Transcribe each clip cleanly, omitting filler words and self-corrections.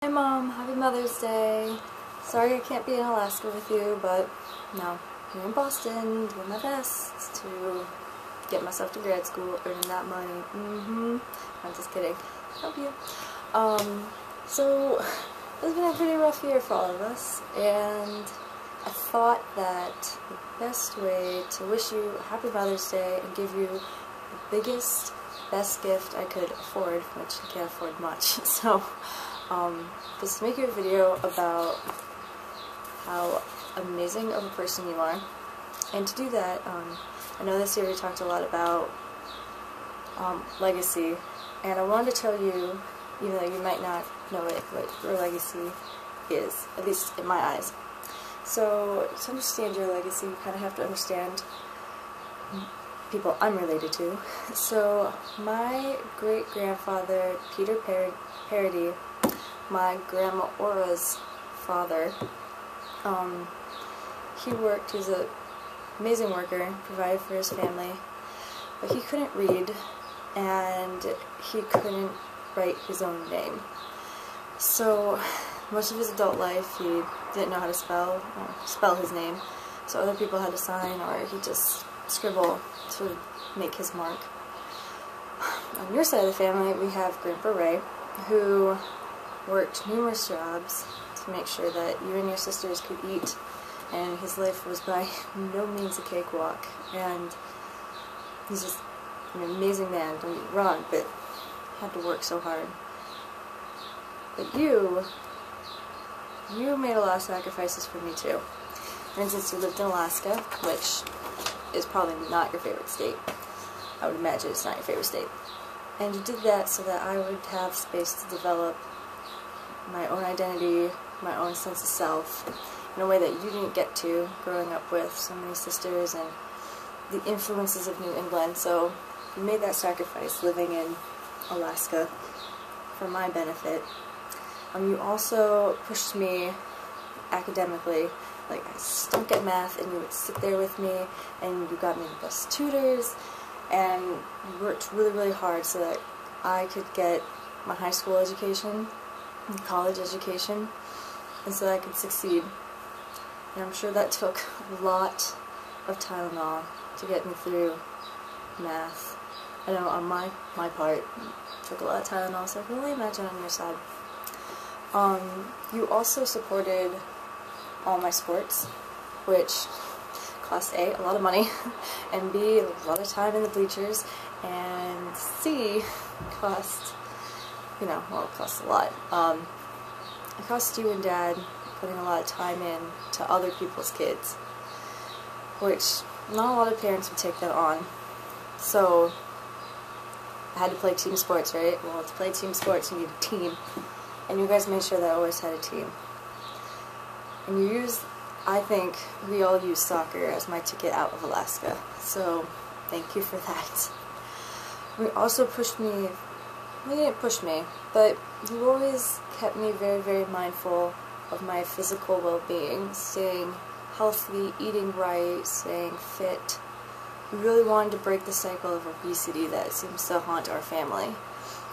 Hi Mom, happy Mother's Day. Sorry I can't be in Alaska with you, but no, here in Boston, doing my best to get myself to grad school, earning that money. I'm just kidding. Love you. So it's been a pretty rough year for all of us, and I thought that the best way to wish you a happy Mother's Day and give you the biggest, best gift I could afford, which I can't afford much, so just make you a video about how amazing of a person you are. And to do that, I know this year we talked a lot about legacy, and I wanted to tell you, even though you might not know it, what your legacy is, at least in my eyes. So to understand your legacy, you kind of have to understand people I'm related to. So my great-grandfather, Peter Parody, my grandma Aura's father, he was an amazing worker, provided for his family, but he couldn't read and he couldn't write his own name. So most of his adult life he didn't know how to spell his name, so other people had to sign, or he just scribble to make his mark. On your side of the family, we have Grandpa Ray, who worked numerous jobs to make sure that you and your sisters could eat, and his life was by no means a cakewalk, and he's just an amazing man, don't get me wrong, but had to work so hard. But you made a lot of sacrifices for me too. For instance, you lived in Alaska, which is probably not your favorite state. I would imagine it's not your favorite state. And you did that so that I would have space to develop my own identity, my own sense of self, in a way that you didn't get to growing up with so many sisters and the influences of New England. So you made that sacrifice living in Alaska for my benefit. You also pushed me academically. Like, I stunk at math, and you would sit there with me, and you got me the best tutors, and you worked really, really hard so that I could get my high school education and college education, and so that I could succeed. And I'm sure that took a lot of Tylenol to get me through math. I know on my part, it took a lot of Tylenol, so I can only imagine on your side. You also supported all my sports, which cost A, a lot of money, and B, a lot of time in the bleachers, and C, cost, well, it costs a lot. It cost you and Dad putting a lot of time in to other people's kids, which not a lot of parents would take that on. So I had to play team sports, right? Well, to play team sports, you need a team, and you guys made sure that I always had a team. And I think we all use soccer as my ticket out of Alaska, so thank you for that. You also pushed me, you didn't push me, but you always kept me very, very mindful of my physical well-being, staying healthy, eating right, staying fit. You really wanted to break the cycle of obesity that seems to haunt our family.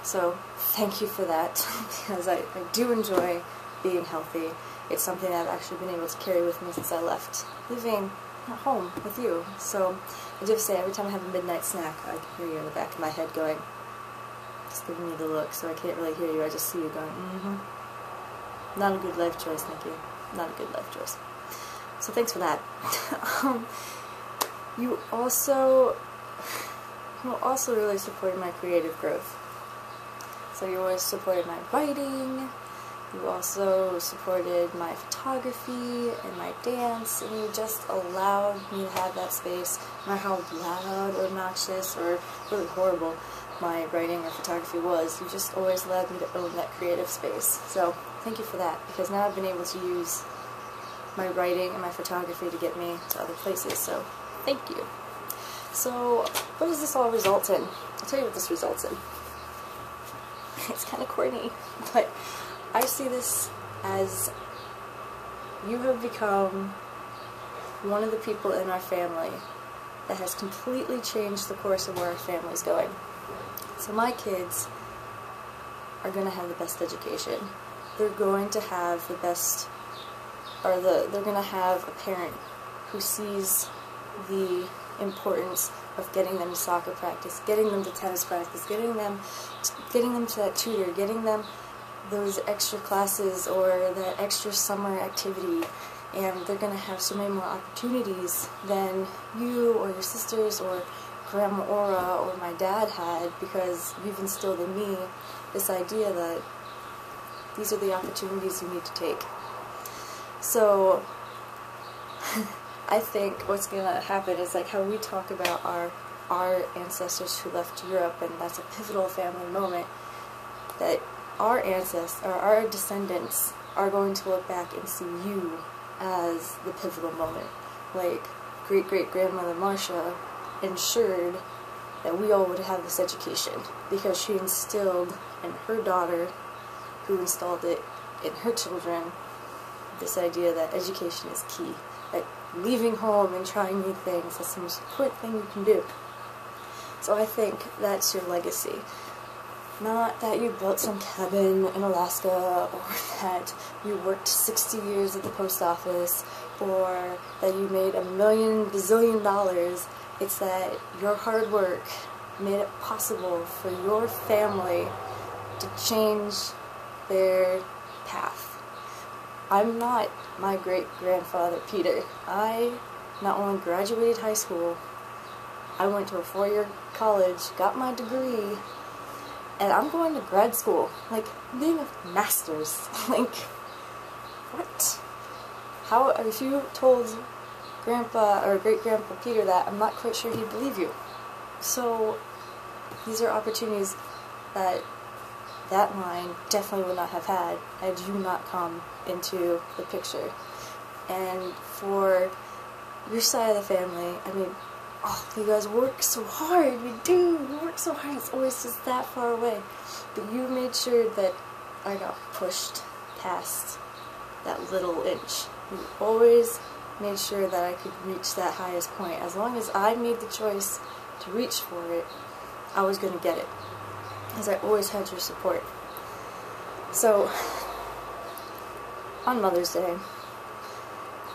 So thank you for that, because I do enjoy being healthy. It's something that I've actually been able to carry with me since I left living at home with you. So I do have to say, every time I have a midnight snack, I can hear you in the back of my head going, just giving me the look, so I can't really hear you, I just see you going, Not a good life choice, thank you. Not a good life choice. So thanks for that. You also really supported my creative growth. So you always supported my writing, you also supported my photography and my dance, and you just allowed me to have that space, no matter how loud or obnoxious or really horrible my writing or photography was. You just always allowed me to own that creative space. So thank you for that, because now I've been able to use my writing and my photography to get me to other places, so thank you. So what does this all result in? I'll tell you what this results in. It's kind of corny, but I see this as you have become one of the people in our family that has completely changed the course of where our family's going. So my kids are going to have the best education. they're going to have the best, or they're going to have a parent who sees the importance of getting them to soccer practice, getting them to tennis practice, getting them to that tutor, getting them those extra classes or that extra summer activity, and they're going to have so many more opportunities than you or your sisters or Grandma Aura or my dad had, because you've instilled in me this idea that these are the opportunities you need to take. So I think what's going to happen is like how we talk about our ancestors who left Europe, and that's a pivotal family moment, that our ancestors, or our descendants, are going to look back and see you as the pivotal moment. Like great-great-grandmother Marcia ensured that we all would have this education because she instilled in her daughter, who installed it in her children, this idea that education is key, that leaving home and trying new things is the most important thing you can do. So I think that's your legacy. Not that you built some cabin in Alaska, or that you worked 60 years at the post office, or that you made $1 bazillion. It's that your hard work made it possible for your family to change their path. I'm not my great-grandfather Peter. I not only graduated high school, I went to a 4-year college, got my degree, and I'm going to grad school. Like, I'm getting a master's. Like, what? How, if you told Grandpa or great-grandpa Peter that, I'm not quite sure he'd believe you. So, these are opportunities that that line definitely would not have had had you not come into the picture. And for your side of the family, I mean, oh, you guys work so hard. We do. We work so hard. It's always just that far away. But you made sure that I got pushed past that little inch. You always made sure that I could reach that highest point. As long as I made the choice to reach for it, I was going to get it. Because I always had your support. So, on Mother's Day,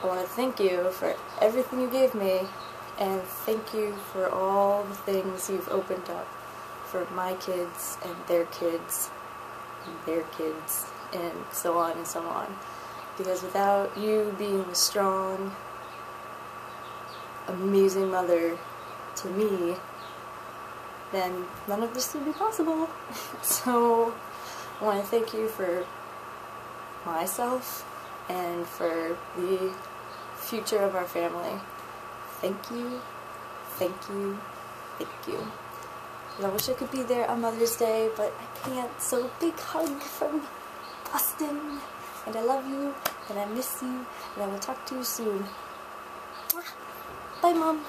I want to thank you for everything you gave me, and thank you for all the things you've opened up for my kids and their kids and their kids, and so on and so on. Because without you being a strong, amazing mother to me, then none of this would be possible. So I want to thank you for myself and for the future of our family. Thank you, thank you, thank you. And I wish I could be there on Mother's Day, but I can't. So big hug from Boston, and I love you, and I miss you, and I will talk to you soon. Bye, Mom.